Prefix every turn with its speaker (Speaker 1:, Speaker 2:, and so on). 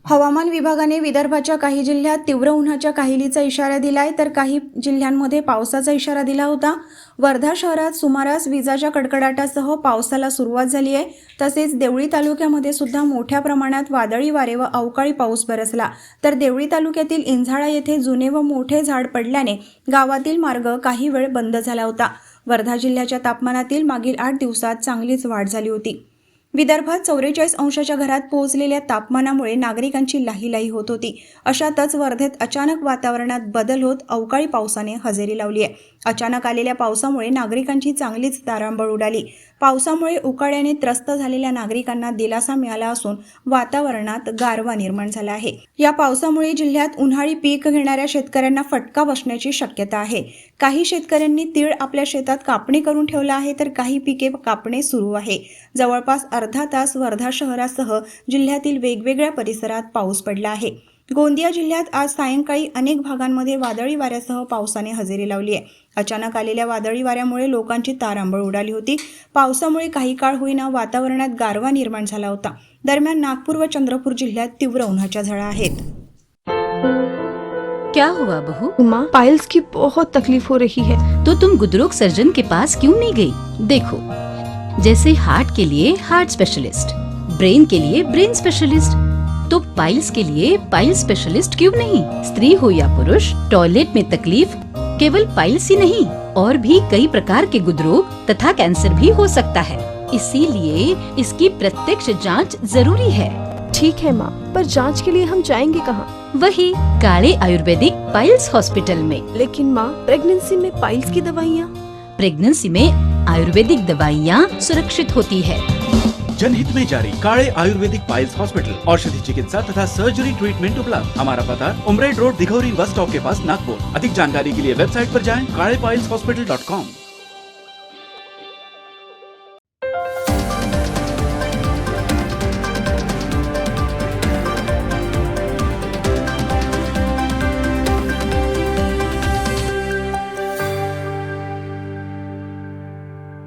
Speaker 1: हवामान विभागाने विदर्भाच्या काही जिल्ह्यात तीव्र उन्हाच्या काहिलीचा इशारा दिलाय, तर काही जिल्ह्यांमध्ये पावसाचा इशारा दिला होता। वर्धा शहरात सुमारास विजांच्या कडकडाटासह पावसाला सुरुवात झाली आहे। तसेच देवळी तालुक्यामध्ये सुद्धा मोठ्या प्रमाणात वादळी वारे व अवकाळी पाऊस बरसला। तर देवळी तालुक्यातील इंझाळा येथे जुने व मोठे झाड पडल्याने गावातील मार्ग काही वेळ बंद झाला होता। वर्धा जिल्ह्याच्या तापमानातील मागील 8 दिवसात चांगलीच वाढ झाली होती। विदर्भात 44 अंशाच्या घरात पोहोचलेल्या तापमानामुळे नागरिकांची लाहीलाही होत होती। अशातच वर्धेत अचानक वातावरणात बदल होत अवकाळी पावसाने हजेरी लावली आहे। अचानक आलेल्या पावसामुळे नागरिकांची चांगलीच तारांबळ उडाली। पावसामुळे उकाड्याने त्रस्त झालेल्या नागरिकांना दिलासा मिळाला असून वातावरणात गारवा निर्माण झाला आहे। या पावसामुळे जिल्ह्यात उन्हाळी पीक घेणाऱ्या शेतकऱ्यांना फटका बसण्याची शक्यता आहे। काही शेतकऱ्यांनी तीळ आपल्या शेतात कापणी करून ठेवला आहे, तर काही पिके कापणे सुरू आहे। जवळपास अर्धा तास वर्धा शहरासह जिल्ह्यातील वेगवेगळ्या परिसरात पाऊस पडला आहे। गोंदिया जिल्ह्यात आज सायंकाळी अनेक भागांमध्ये वादळी वाऱ्यासह पावसाने हजेरी लावली आहे। अचानक आलेल्या वादळी वाऱ्यामुळे लोकांची तारांबळ उडाली होती। पावसामुळे काही काळ होईना वातावरणात गारवा निर्माण झाला होता। दरम्यान नागपूर व चंद्रपूर जिल्ह्यात तीव्र उन्हाच्या झळा आहेत।
Speaker 2: क्या हुआ बहू?
Speaker 3: माँ, पाइल्स की बहुत तकलीफ हो रही है।
Speaker 2: तो तुम गुदरोग सर्जन के पास क्यों नहीं गई? देखो, जैसे हार्ट के लिए हार्ट स्पेशलिस्ट, ब्रेन के लिए ब्रेन स्पेशलिस्ट, तो पाइल्स के लिए पाइल्स स्पेशलिस्ट क्यों नहीं? स्त्री हो या पुरुष, टॉयलेट में तकलीफ केवल पाइल्स ही नहीं और भी कई प्रकार के गुदरोग तथा कैंसर भी हो सकता है। इसीलिए इसकी प्रत्यक्ष जांच जरूरी है।
Speaker 3: ठीक है माँ, पर जांच के लिए हम जाएंगे कहाँ?
Speaker 2: वही काले आयुर्वेदिक पाइल्स हॉस्पिटल में।
Speaker 3: लेकिन माँ, प्रेगनेंसी में पाइल्स की दवाइयाँ?
Speaker 2: प्रेगनेंसी में आयुर्वेदिक दवाइयाँ सुरक्षित होती है।
Speaker 4: जनहित में जारी काले आयुर्वेदिक पाइल्स हॉस्पिटल, औषधि चिकित्सा तथा सर्जरी ट्रीटमेंट उपलब्ध। हमारा पता उमरेड रोड, दिघौरी बस स्टॉप के पास, नागपुर। अधिक जानकारी के लिए वेबसाइट पर जाएं kalepileshospital.com।